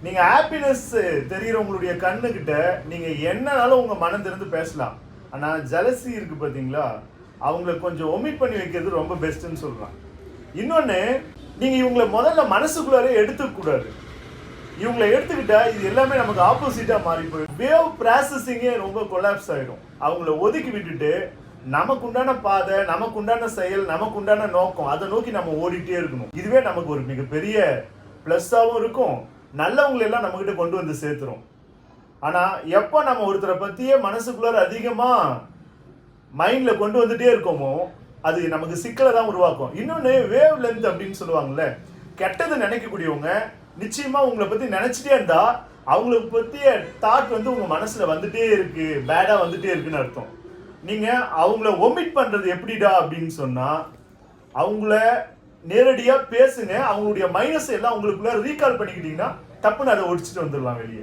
நீங்க ஹாப்பினஸ் தெரியுறவங்களுடைய கண்ணுகிட்ட நீங்க என்னனாலும் உங்க மனம் திறந்து பேசலாம். ஆனா ஜெலசி இருக்கு பாத்தீங்களா, அவங்கள கொஞ்சம் ஒமிட் பண்ணி வைக்கிறது ரொம்ப பெஸ்ட்னு சொல்றான். இன்னொன்னு, நீங்க இவங்கள முதல்ல மனசுக்குள்ளாரே எடுத்துக்க கூடாது. இவங்களை எடுத்துக்கிட்டா இது எல்லாமே நமக்கு ஆப்போசிட்டா மாறி போயிடும். வேவ் ப்ராசஸிங்கே ரொம்ப கொலாப்ஸ் ஆயிடும். அவங்கள ஒதுக்கி விட்டுட்டு நமக்கு உண்டான பாதை, நமக்கு உண்டான செயல், நமக்கு உண்டான நோக்கம், அதை நோக்கி நம்ம ஓடிட்டே இருக்கணும். இதுவே நமக்கு ஒரு மிகப்பெரிய பிளஸ்ஸாகவும் இருக்கும். நல்லவங்களை எல்லாம் நம்ம கிட்ட கொண்டு வந்து சேர்த்துரும். ஆனா எப்போ நம்ம ஒருத்தரை பத்தியே மனசுக்குள்ளார அதிகமா மைண்ட்ல கொண்டு வந்துட்டே இருக்கோமோ அது நமக்கு சிக்கலை தான் உருவாக்கும். இன்னொன்னு, வேவ் லென்த் அப்படின்னு சொல்லுவாங்கல்ல, கெட்டது நினைக்கக்கூடியவங்க நிச்சயமா உங்களை பத்தி நினைச்சிட்டே இருந்தா அவங்களுக்கு பத்திய தாட் வந்து உங்க மனசுல வந்துட்டே இருக்கு, பேடா வந்துட்டே இருக்குன்னு அர்த்தம். நீங்க அவங்கள ஒமிட் பண்றது எப்படிடா அப்படின்னு சொன்னா, அவங்கள நேரடியா பேசுங்க. அவங்களுடைய மைனஸ் எல்லாம் உங்களுக்குள்ள ரீகால் பண்ணிக்கிட்டீங்கன்னா டப்புன்னு அதை ஒடிச்சிட்டு வந்துடலாம் வெளியே.